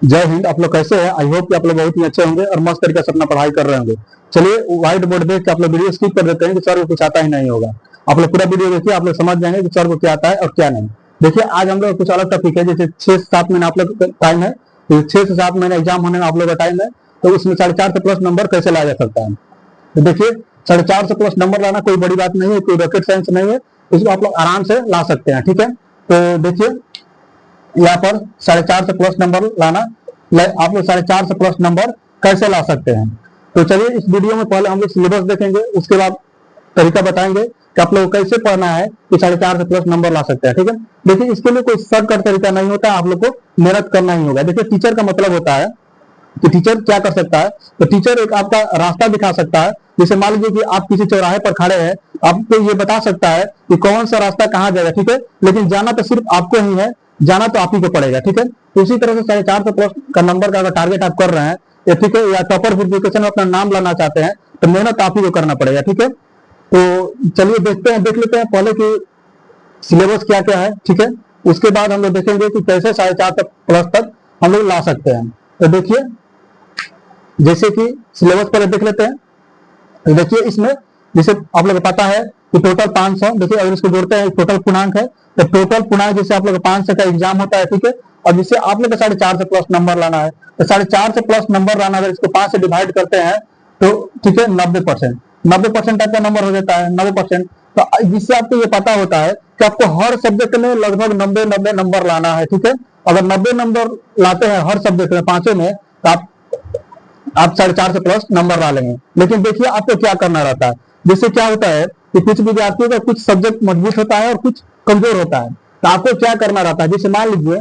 जय हिंद। आप लोग कैसे हैं? आई होप कि आप लोग बहुत ही अच्छे होंगे और मस्त तरीके से अपना पढ़ाई कर रहे होंगे। चलिए व्हाइट बोर्ड देख के आप लोग वीडियो स्किप कर देते हैं कि सर को कुछ आता ही नहीं होगा। आप लोग पूरा वीडियो देखिए, आप लोग समझ जाएंगे कि सर को क्या आता है और क्या नहीं। देखिए आज हम लोग कुछ अलग टॉपिक है, जैसे 6 से 7 महीने आप लोग टाइम है, तो 6 से 7 महीने एग्जाम होने में आप लोग का टाइम है, तो उसमें 4.5 से प्लस नंबर कैसे लाया जा सकता है। तो देखिए 4.5 से प्लस नंबर लाना कोई बड़ी बात नहीं है, कोई रॉकेट साइंस नहीं है, इसको आप लोग आराम से ला सकते हैं। ठीक है, तो देखिए यहाँ पर 4.5 से प्लस नंबर लाना, आप लोग 4.5 से प्लस नंबर कैसे ला सकते हैं। तो चलिए इस वीडियो में पहले हम लोग सिलेबस देखेंगे, उसके बाद तरीका बताएंगे कि आप लोग कैसे पढ़ना है कि 4.5 से प्लस नंबर ला सकते हैं। ठीक है, देखिए इसके लिए कोई शॉर्टकट तरीका नहीं होता, आप लोग को मेहनत करना ही होगा। देखिए टीचर का मतलब होता है कि टीचर क्या कर सकता है, तो टीचर एक आपका रास्ता दिखा सकता है। जैसे मान लीजिए कि आप किसी चौराहे पर खड़े हैं, आपको ये बता सकता है कि कौन सा रास्ता कहाँ जाएगा। ठीक है, लेकिन जाना तो सिर्फ आपको ही है, जाना तो आप ही को पड़ेगा। ठीक है, तो इसी तरह से 4.5 से प्लस का नंबर का अगर टारगेट आप कर रहे हैं, या ठीक है, या टॉपर वेरिफिकेशन में अपना नाम लाना चाहते हैं, तो मेहनत आप ही को करना पड़ेगा। ठीक है, तो चलिए देख लेते हैं पहले कि सिलेबस क्या क्या है। ठीक है, उसके बाद हम लोग देखेंगे कि कैसे 4.5 प्लस तक हम लोग ला सकते हैं। तो देखिए जैसे कि सिलेबस पहले देख लेते हैं। तो देखिए इसमें जैसे आप लोग को पता है कि टोटल 500, देखिए अगर इसको जोड़ते हैं टोटल पूर्णांक है, तो टोटल पूर्णांक जैसे आप लोग 500 का एग्जाम होता है। ठीक है, और जिससे आप लोग को 4.5 से प्लस नंबर लाना है, तो 4.5 से प्लस नंबर लाना, अगर इसको 5 से डिवाइड करते हैं तो ठीक है 90%, 90% आपका नंबर हो जाता है 90%। तो जिससे आपको ये पता होता है कि आपको हर सब्जेक्ट में लगभग 90 नंबर लाना है। ठीक है, अगर 90 नंबर लाते हैं हर सब्जेक्ट में पांचों में, तो आप 4.5 से प्लस नंबर ला लेंगे। लेकिन देखिए आपको क्या करना रहता है, जिससे क्या होता है कि कुछ विद्यार्थियों का कुछ सब्जेक्ट मजबूत होता है और कुछ कमजोर होता है। तो आपको क्या करना रहता है, जैसे मान लीजिए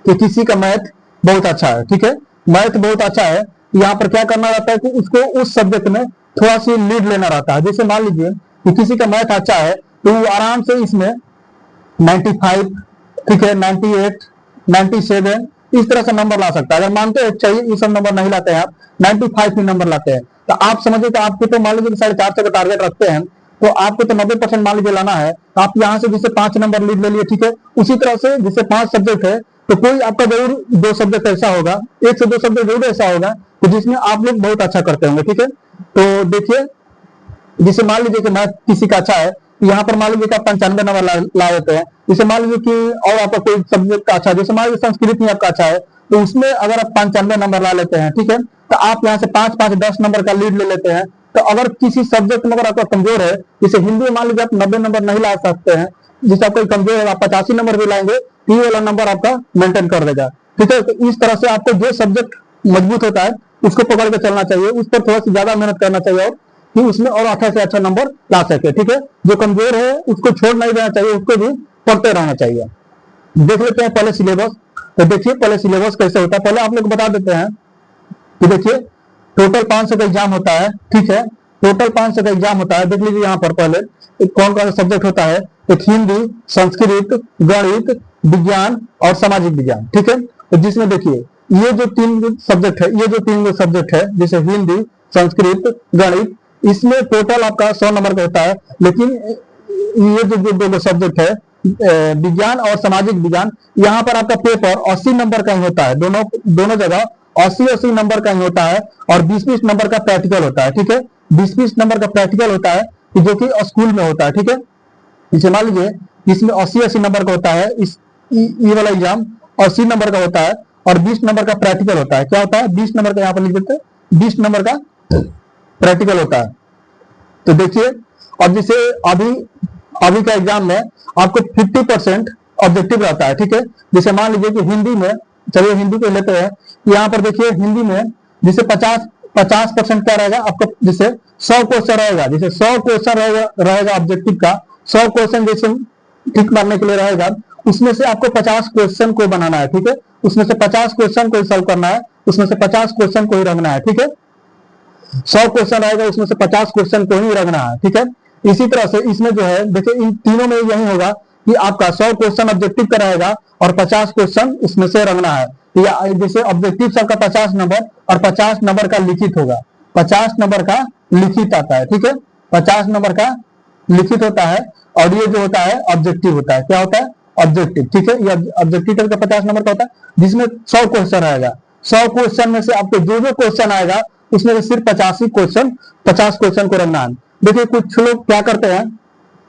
कि किसी का मैथ बहुत अच्छा है। ठीक है, मैथ बहुत अच्छा है, यहाँ पर क्या करना रहता है कि उसको उस सब्जेक्ट में थोड़ा सी लीड लेना रहता है। जैसे मान लीजिए कि किसी का मैथ अच्छा है, तो वो आराम से इसमें 95, ठीक है 98, 97 इस तरह से नंबर ला सकता है। अगर मानते हैं चाहिए ये सब नंबर नहीं लाते हैं, आप 95 ही नंबर लाते हैं, तो आप समझिए कि आपको तो मान लीजिए 4.5 का टारगेट रखते हैं, तो आपको तो 90% मान लीजिए लाना है, तो आप यहाँ से जैसे 5 नंबर लीड ले लिए। ठीक है, उसी तरह से जैसे 5 सब्जेक्ट है, तो कोई आपका जरूर 2 सब्जेक्ट ऐसा होगा, 1 से 2 सब्जेक्ट जरूर ऐसा होगा तो जिसमें आप लोग बहुत अच्छा करते होंगे। ठीक है, तो देखिए जिसे मान लीजिए कि मैथ किसी का अच्छा है, यहाँ पर मान लीजिए कि आप 95 नंबर ला देते हैं। जैसे मान लीजिए कि और आपका कोई सब्जेक्ट का अच्छा है, जैसे मान लीजिए संस्कृत में आपका अच्छा है, तो उसमें अगर आप 95 नंबर ला लेते हैं, ठीक है, तो आप यहाँ से 5-5, 10 नंबर का लीड ले लेते हैं। तो अगर किसी सब्जेक्ट में अगर आपका कमजोर है, जैसे हिंदी में मान लीजिए आप 90 नंबर नहीं ला सकते हैं, जिससे आपको कमजोर है, आप 85 नंबर भी लाएंगे, तो ये वाला नंबर आपका मेंटेन कर देगा। ठीक है, तो इस तरह से आपको जो सब्जेक्ट मजबूत होता है उसको पकड़ के चलना चाहिए, उस पर थोड़ा सी ज्यादा मेहनत करना चाहिए और कि उसमें और अच्छा से अच्छा नंबर ला सके। ठीक है, जो कमजोर है उसको छोड़ नहीं देना चाहिए, उसको भी पढ़ते रहना चाहिए। देख लेते हैं पहले सिलेबस। तो देखिए पहले सिलेबस कैसे होता है, पहले आप लोग बता देते हैं कि देखिए टोटल 500 का एग्जाम होता है। ठीक है, टोटल 500 का एग्जाम होता है। देख लीजिए यहाँ पर पहले कौन कौन सा सब्जेक्ट होता है, एक हिंदी, संस्कृत, गणित, विज्ञान और सामाजिक विज्ञान। ठीक है, तो जिसमें देखिए ये जो 3 सब्जेक्ट है, ये जो 3 सब्जेक्ट है, जैसे हिंदी, संस्कृत, गणित, इसमें टोटल आपका 100 नंबर का होता है। लेकिन ये जो दो सब्जेक्ट है विज्ञान और सामाजिक विज्ञान, यहाँ पर आपका पेपर 80 नंबर का ही होता है, दोनों जगह 80-80 नंबर का ही होता है, और 20-20 नंबर का प्रैक्टिकल होता है। ठीक है, 20-20 नंबर का प्रैक्टिकल होता है जो कि स्कूल में होता है। ठीक है, इसे मान लीजिए इसमें 80-80 नंबर का होता है, इस ये वाला एग्जाम 80 नंबर का होता है, और 20 नंबर का प्रैक्टिकल होता है। क्या होता है, 20 नंबर का यहाँ पर लिख देते हैं, 20 नंबर का प्रैक्टिकल होता है। तो देखिए अब जैसे अभी अभी का एग्जाम में आपको 50% ऑब्जेक्टिव रहता है। ठीक है, जैसे मान लीजिए कि हिंदी में, चलिए हिंदी को लेते हैं, यहाँ पर देखिए हिंदी में जैसे 50% क्या रहेगा आपको, जैसे 100 क्वेश्चन रहेगा, जैसे 100 क्वेश्चन रहेगा ऑब्जेक्टिव का, 100 क्वेश्चन जैसे टिक मारने के लिए रहेगा, उसमें से आपको 50 क्वेश्चन को बनाना है। ठीक है, उसमें से 50 क्वेश्चन को सॉल्व करना है, उसमें से 50 क्वेश्चन को ही रखना है। ठीक है, 100 क्वेश्चन आएगा, उसमें से 50 क्वेश्चन को ही रखना है। ठीक है, इसी तरह से इसमें जो है देखिए इन तीनों में यही होगा कि आपका 100 क्वेश्चन ऑब्जेक्टिव का रहेगा और 50 क्वेश्चन उसमें से रखना है। या जैसे ऑब्जेक्टिव सबका 50 नंबर और 50 नंबर का लिखित होगा, 50 नंबर का लिखित आता है। ठीक है, 50 नंबर का लिखित होता है, और ये जो होता है ऑब्जेक्टिव होता है। क्या होता है, ऑब्जेक्टिव, ठीक है। ये ऑब्जेक्टिव टाइप का 50 नंबर का होता है जिसमें 100 क्वेश्चन आएगा। 100 क्वेश्चन में से आपको जो क्वेश्चन आएगा उसमें से सिर्फ 50 क्वेश्चन को रखना है। देखिए कुछ लोग क्या करते हैं,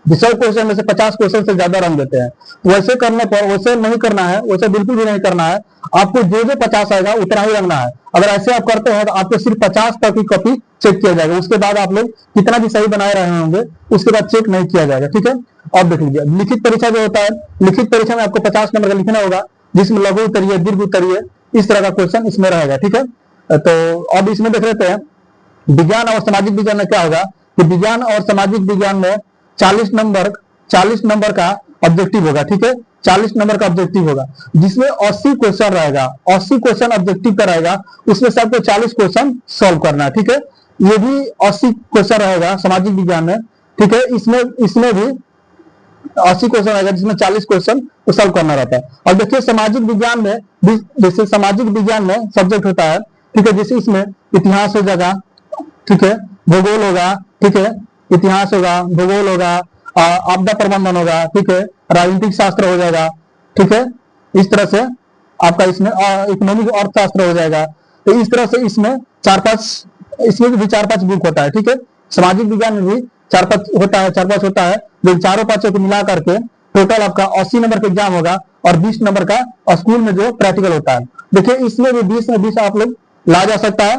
100 क्वेश्चन में से 50 क्वेश्चन से ज्यादा रख देते हैं। वैसे करने पर वैसे नहीं करना है, वैसे बिल्कुल भी नहीं करना है। आपको जो 50 आएगा उतना ही रखना है। अगर ऐसे आप करते हैं तो आपको सिर्फ 50 तक की कॉपी चेक किया जाएगा, उसके बाद आप लोग कितना भी सही बनाए रहे होंगे उसके बाद चेक नहीं किया जाएगा, ठीक है। अब देख लीजिए लिखित परीक्षा जो होता है, लिखित परीक्षा में आपको 50 नंबर का लिखना होगा जिसमें लघु उत्तरीय, दीर्घ उत्तरीय इस तरह का क्वेश्चन इसमें रहेगा, ठीक है। तो अब इसमें देख लेते हैं विज्ञान और सामाजिक विज्ञान में क्या होगा कि विज्ञान और सामाजिक विज्ञान में 40 नंबर का ऑब्जेक्टिव होगा, ठीक है। 40 नंबर का ऑब्जेक्टिव होगा जिसमें 80 क्वेश्चन रहेगा, 80 क्वेश्चन ऑब्जेक्टिव का रहेगा, उसमें से आपको 40 क्वेश्चन सॉल्व करना है, ठीक है। ये भी 80 क्वेश्चन रहेगा सामाजिक विज्ञान में, ठीक है। इसमें भी 80 क्वेश्चन रहेगा जिसमें 40 क्वेश्चन को सॉल्व करना रहता है। और देखिए सामाजिक विज्ञान में जैसे सामाजिक विज्ञान में सब्जेक्ट होता है, ठीक है, जैसे इसमें इतिहास हो जाएगा, ठीक है, भूगोल होगा, ठीक है, इतिहास होगा, भूगोल होगा, आपदा प्रबंधन होगा, ठीक है, राजनीतिक शास्त्र हो जाएगा, ठीक है। इस तरह से आपका इसमें इकोनॉमिक अर्थशास्त्र हो जाएगा। तो इस तरह से इसमें 4-5 इसमें भी 4-5 बुक होता है, ठीक है। सामाजिक विज्ञान में भी 4-5 होता है, 4-5 होता है, जो चारों पांचों को मिला करके टोटल आपका 80 नंबर का एग्जाम होगा और 20 नंबर का स्कूल में जो प्रैक्टिकल होता है। देखिए इसमें भी 20 में 20 आप लोग ला जा सकता है।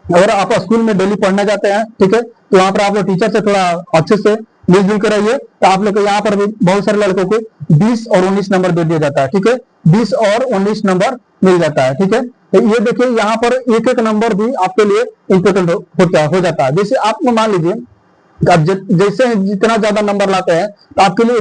अगर आप स्कूल में डेली पढ़ने जाते हैं, ठीक है, तो वहां पर आप लोग टीचर से थोड़ा अच्छे से मिलजुल कर रहिए, तो आप लोग को यहाँ पर भी बहुत सारे लड़कों को 20 और 19 नंबर दे दिया जाता है, ठीक है। 20 और 19 नंबर मिल जाता है, ठीक है। तो ये देखिए यहाँ पर एक एक नंबर भी आपके लिए इंपोर्टेंट हो जाता है। जैसे आप मान लीजिए आप जैसे जितना ज्यादा नंबर लाते हैं तो आपके लिए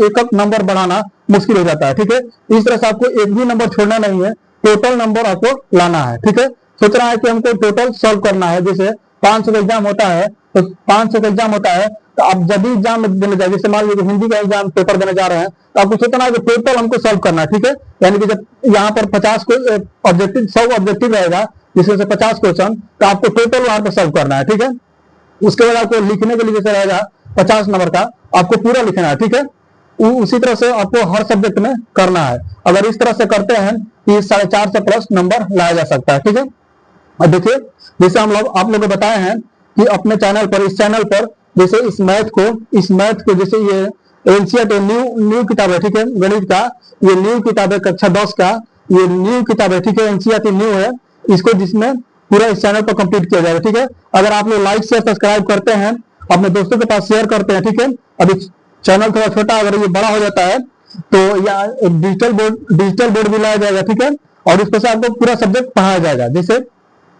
एक नंबर बढ़ाना मुश्किल हो जाता है, ठीक है। इस तरह से आपको एक भी नंबर छोड़ना नहीं है, टोटल नंबर आपको लाना है, ठीक है। सोचना है कि हमको टोटल सॉल्व करना है। जैसे 500 का एग्जाम होता है तो 500 का एग्जाम होता है, तो आप जब भी एग्जाम देने जाए, जैसे मान लीजिए हिंदी का एग्जाम पेपर देने जा रहे हैं, तो आपको सोचना है कि टोटल हमको सॉल्व करना है, ठीक है। यानी कि जब यहाँ पर 50 को ऑब्जेक्टिव 100 ऑब्जेक्टिव रहेगा जिसमें से 50 क्वेश्चन, तो आपको टोटल वहां पर सॉल्व करना है, ठीक है। उसके बाद आपको लिखने के लिए जैसे रहेगा 50 नंबर का आपको पूरा लिखना है, ठीक है। उसी तरह से आपको हर सब्जेक्ट में करना है। अगर इस तरह से करते हैं तो 4.5 से प्लस नंबर लाया जा सकता है, ठीक है। और देखिए जैसे आप लोग को बताए हैं कि अपने चैनल पर, इस चैनल पर जैसे इस मैथ को जैसे ये एनसीईआरटी न्यू किताब है, ठीक है, गणित का ये न्यू किताब है, कक्षा 10 का ये न्यू किताब है, ठीक है, एनसीईआरटी न्यू है। इसको जिसमें पूरा इस चैनल पर कंप्लीट किया जाएगा, ठीक है। अगर आप लोग लाइक शेयर सब्सक्राइब करते हैं, अपने दोस्तों के पास शेयर करते हैं, ठीक है। अभी चैनल थोड़ा छोटा, अगर ये बड़ा हो जाता है तो या डिजिटल बोर्ड भी लाया जाएगा, ठीक है। और इस पर से आपको पूरा सब्जेक्ट पढ़ाया जाएगा, जैसे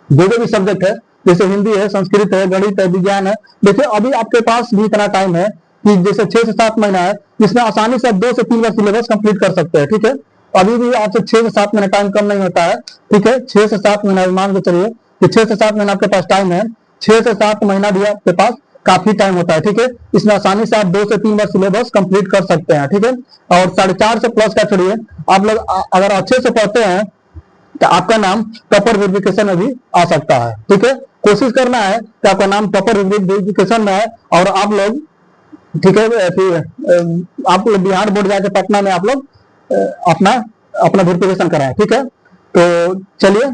जो भी सब्जेक्ट है, जैसे हिंदी है, संस्कृत है, गणित है, विज्ञान है। देखिए अभी आपके पास भी इतना टाइम है कि जैसे 6 से 7 महीना है जिसमें आसानी से 2 से 3 बार सिलेबस कंप्लीट कर सकते हैं, ठीक है। अभी भी आपसे 6 से 7 महीना टाइम कम नहीं होता है, ठीक है। 6 से 7 महीना मान के चलिए कि 6 से 7 महीना आपके पास टाइम है। 6 से 7 महीना भी आपके पास काफी टाइम होता है, ठीक है। इसमें आसानी से आप 2 से 3 बार सिलेबस कंप्लीट कर सकते हैं, ठीक है। और 4.5 से प्लस का छोड़िए, आप लोग अगर अच्छे से पढ़ते हैं तो आपका नाम टॉपर वेरिफिकेशन में भी आ सकता है, ठीक है। कोशिश करना है कि आपका नाम टॉपर वेरिफिकेशन में है और आप लोग, ठीक है, फिर आप लोग बिहार बोर्ड जाके पटना में आप लोग अपना वेरिफिकेशन कराएं, ठीक है। तो चलिए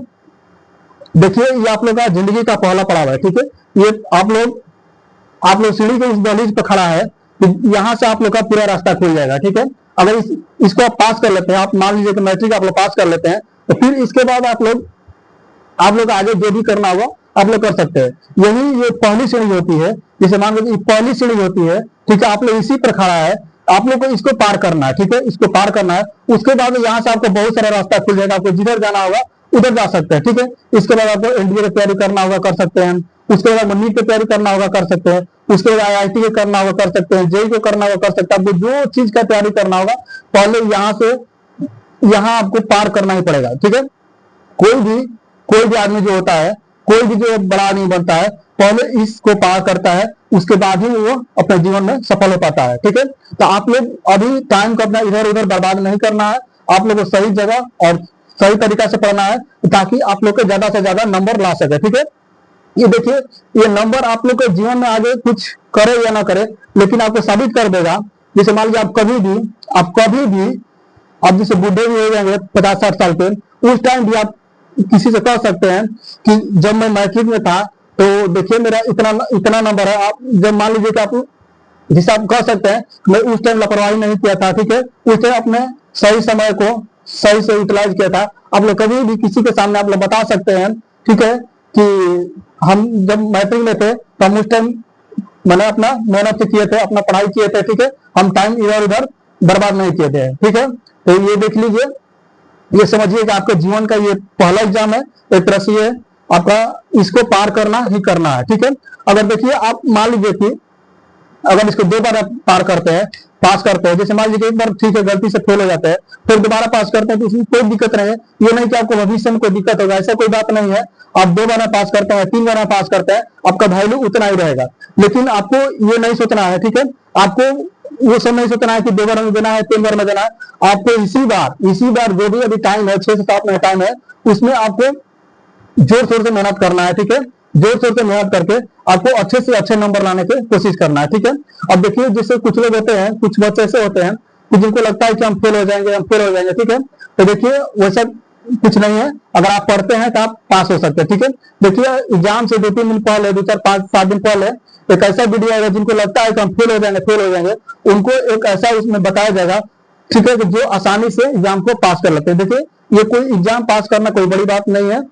देखिए ये आप लोग का जिंदगी का पहला पड़ाव है, ठीक है। ये आप लोग सीढ़ी के इस दहलीज पर खड़ा है, तो यहाँ से आप लोग का पूरा रास्ता खुल जाएगा, ठीक है। अगर इसको आप पास कर लेते हैं, आप मान लीजिए कि मैट्रिक आप लोग पास कर लेते हैं, तो फिर इसके बाद आप लोग आगे जो भी करना होगा आप लोग कर सकते हैं। यही ये पहली श्रेणी होती है, जिसे मान लीजिए पहली श्रेणी होती है, ठीक है। आप लोग इसी पर खड़ा है, आप लोग को इसको पार करना है, ठीक है, इसको पार करना है। उसके बाद यहाँ से आपको बहुत सारा रास्ता खुल जाएगा, आपको जिधर जाना होगा उधर जा सकते हैं, ठीक है। इसके बाद आपको एनडीए की तैयारी करना होगा, कर सकते हैं। उसके बाद नीट की तैयारी करना होगा, कर सकते हैं। उसके बाद आईआईटी की करना होगा, कर सकते हैं। जेई को करना होगा, कर सकते हैं। आपको जो चीज का तैयारी करना होगा पहले यहाँ आपको पार करना ही पड़ेगा, ठीक है। कोई भी आदमी जो होता है, कोई भी जो बड़ा आदमी बनता है, पहले इसको पार करता है, उसके बाद ही वो अपने जीवन में सफल हो पाता है, ठीक है। तो आप लोग अभी टाइम को अपना इधर उधर बर्बाद नहीं करना है। आप लोग को सही जगह और सही तरीका से पढ़ना है ताकि आप लोग को ज्यादा से ज्यादा नंबर ला सके, ठीक है। ये देखिए ये नंबर आप लोग के जीवन में आगे कुछ करे या ना करे, लेकिन आपको साबित कर देगा। जैसे मान लीजिए आप कभी भी आप जैसे बूढ़े भी हो जाएंगे 50-60 साल के, उस टाइम भी आप किसी से कह सकते हैं कि जब मैं मैट्रिक में था तो देखिए मेरा इतना इतना नंबर है। आप जब मान लीजिए कि आप जिसे आप कह सकते हैं मैं उस टाइम लापरवाही नहीं किया था, ठीक है, उस टाइम अपने सही समय को सही से यूटिलाइज किया था। आप लोग कभी भी किसी के सामने आप लोग बता सकते हैं, ठीक है, कि हम जब मैट्रिक में थे तो हम उस टाइम मैंने अपना मेहनत से किए थे, अपना पढ़ाई किए थे, ठीक है, हम टाइम इधर उधर बर्बाद नहीं किए थे, ठीक है। तो ये देख लीजिए, ये समझिए कि आपके जीवन का ये पहला एग्जाम है, एक तरह से ये आपका इसको पार करना ही करना है, ठीक है। अगर देखिए आप मान लीजिए कि अगर इसको 2 बार आप पार करते हैं, पास करते हैं, जैसे मान लीजिए एक बार ठीक है गलती से फेल हो जाते हैं, फिर दोबारा पास करते हैं तो उसमें कोई दिक्कत नहीं है। ये नहीं कि आपको भविष्य में कोई दिक्कत होगा, ऐसा कोई बात नहीं है। आप 2 बार पास करते हैं, 3 बार पास करते हैं, आपका वैल्यू उतना ही रहेगा। लेकिन आपको ये नहीं सोचना है, ठीक है, आपको वो सब नहीं सोचना है कि 2 बार में देना है, 3 बार में देना है। आपको इसी बार जो भी अभी टाइम है, 6 से 7 महीने टाइम है, उसमें आपको जोर शोर से मेहनत करना है, ठीक है। जोर शोर से मेहनत करके आपको अच्छे से अच्छे नंबर लाने की कोशिश करना है, ठीक है। अब देखिए जैसे कुछ लोग होते हैं, कुछ बच्चे ऐसे होते हैं कि जिनको लगता है कि हम फेल हो जाएंगे, हम फेल हो जाएंगे, ठीक है। तो देखिए वैसा कुछ नहीं है, अगर आप पढ़ते हैं तो आप पास हो सकते हैं, ठीक है। देखिए एग्जाम से 2-3 दिन पहले, 2-4-5-7 दिन पहले एक ऐसा वीडियो आएगा, जिनको लगता है कि हम फेल हो जाएंगे, उनको एक ऐसा उसमें बताया जाएगा, ठीक है, कि जो आसानी से एग्जाम को पास कर लेते हैं। देखिए ये कोई एग्जाम पास करना कोई बड़ी बात नहीं है,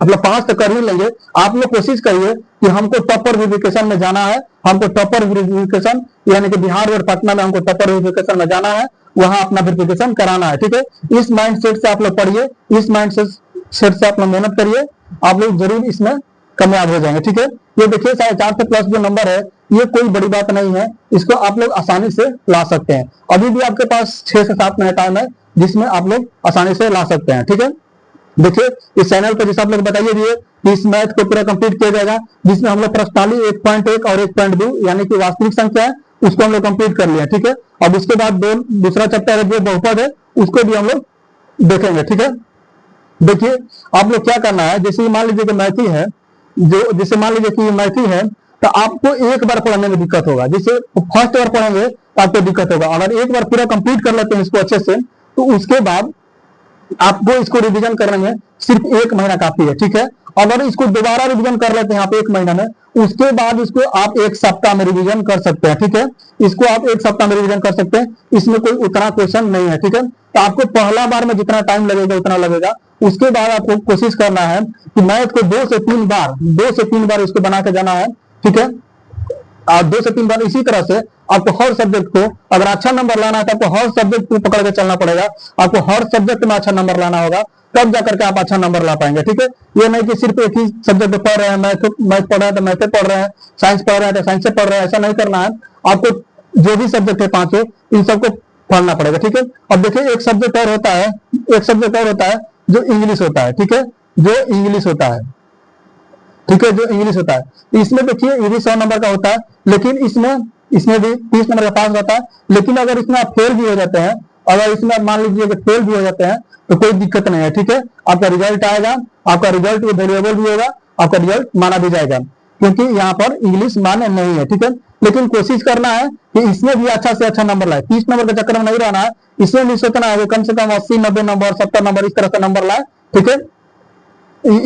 आप लोग पास तो कर ही लेंगे। आप लोग कोशिश करिए कि हमको टॉपर वेरिफिकेशन में जाना है, हमको टॉपर वेरिफिकेशन यानी कि बिहार और पटना में हमको टॉपर वेरिफिकेशन में जाना है, वहां अपना वेरिफिकेशन कराना है, ठीक है। इस माइंड सेट से आप लोग पढ़िए, इस माइंड सेट से आप लोग मेहनत करिए, आप लोग जरूर इसमें कामयाब हो जाएंगे, ठीक है। ये देखिए 4.5 से प्लस जो नंबर है, ये कोई बड़ी बात नहीं है, इसको आप लोग आसानी से ला सकते हैं। अभी भी आपके पास 6 से 7 महीने टाइम है, जिसमें आप लोग आसानी से ला सकते हैं, ठीक है। देखिए इस चैनल पर जैसे आप लोग बताइए दिए कि इस मैथ को पूरा कंप्लीट किया जाएगा, जिसमें हम लोग प्रश्नावली 1.1 और 1.2 यानी कि वास्तविक संख्या है उसको हम लोग कंप्लीट कर लिया, ठीक है। अब उसके बाद दूसरा चैप्टर है जो बहुपद है, उसको भी हम लोग देखेंगे, ठीक है। देखिए आप लोग क्या करना है, जैसे मान लीजिए कि मैथी है, जो जैसे मान लीजिए कि मैथी है, तो आपको एक बार पढ़ने में दिक्कत होगा। जैसे फर्स्ट बार पढ़ेंगे तो आपको दिक्कत होगा, अगर एक बार पूरा कंप्लीट कर लेते हैं इसको अच्छे से, तो उसके बाद आपको इसको रिवीजन करने में सिर्फ 1 महीना काफी है, ठीक है। अगर इसको दोबारा रिवीजन कर लेते हैं आप 1 महीना में, उसके बाद इसको आप 1 सप्ताह में रिवीजन कर सकते हैं, ठीक है। इसको आप 1 सप्ताह में रिवीजन कर सकते हैं, इसमें कोई उतना क्वेश्चन नहीं है, ठीक है। तो आपको पहला बार में जितना टाइम लगेगा उतना लगेगा, उसके बाद आपको कोशिश करना है कि मैथ को 2 से 3 बार इसको बना के जाना है, ठीक है। 2 से 3 बार इसी तरह से आपको हर सब्जेक्ट को, अगर अच्छा नंबर लाना है तो आपको हर सब्जेक्ट को पकड़ के चलना पड़ेगा, आपको हर सब्जेक्ट में अच्छा नंबर लाना होगा, तब जाकर के आप अच्छा नंबर ला पाएंगे, ठीक है। ये नहीं कि सिर्फ एक ही सब्जेक्ट पढ़ रहे हैं, मैथ पढ़ रहे हैं तो मैथ पढ़ रहे हैं, साइंस पढ़ रहे हैं तो साइंस पढ़ रहे हैं, ऐसा नहीं करना है। आपको जो भी सब्जेक्ट है 5 इन सबको पढ़ना पड़ेगा, ठीक है। अब देखिए एक सब्जेक्ट और होता है जो इंग्लिश होता है, ठीक है, जो इंग्लिश होता है, ठीक है, जो इंग्लिश होता है। इसमें देखिए ये भी 100 नंबर का होता है, लेकिन इसमें भी 30 नंबर का पास रहता है। लेकिन अगर इसमें आप फेल भी हो जाते हैं, अगर इसमें मान लीजिए कि फेल भी हो जाते हैं तो कोई दिक्कत नहीं है, ठीक है। आपका रिजल्ट आएगा, आपका रिजल्ट वैल्यूएबल भी होगा, आपका रिजल्ट माना भी जाएगा, क्योंकि यहाँ पर इंग्लिश मान्य नहीं है, ठीक है। लेकिन कोशिश करना है कि इसमें भी अच्छा से अच्छा नंबर लाए, 30 नंबर के चक्कर में नहीं रहना है। इसमें भी सोचना है कि कम से कम 80-90 नंबर, 70 नंबर, इस तरह से नंबर लाए, ठीक है।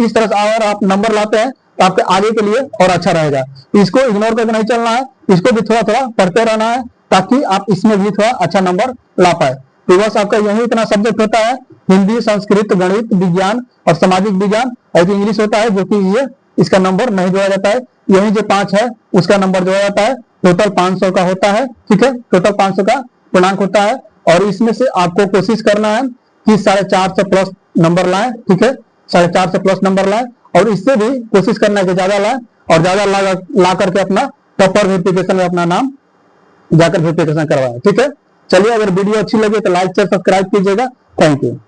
इस तरह से अगर आप नंबर लाते हैं तो आपके आगे के लिए और अच्छा रहेगा। इसको इग्नोर करके नहीं चलना है, इसको भी थोड़ा थोड़ा पढ़ते रहना है, ताकि आप इसमें भी थोड़ा अच्छा नंबर ला पाए। तो बस आपका यही इतना सब्जेक्ट होता है, हिंदी, संस्कृत, गणित, विज्ञान और सामाजिक विज्ञान। और इंग्लिश होता है जो कि ये इसका नंबर नहीं जोड़ा जाता है, यही जो 5 है उसका नंबर जोड़ा जाता है। टोटल 500 का होता है, ठीक है, टोटल 500 का पूर्णांक होता है। और इसमें से आपको कोशिश करना है कि 450 प्लस नंबर लाए, ठीक है, 450 प्लस नंबर लाए, और इससे भी कोशिश करना है कि ज्यादा लाए, और ज्यादा ला करके अपना टॉपर वेरिफिकेशन में अपना नाम जाकर वेरिफिकेशन करवाएं, ठीक है। चलिए अगर वीडियो अच्छी लगे तो लाइक शेयर सब्सक्राइब कीजिएगा। Thank you.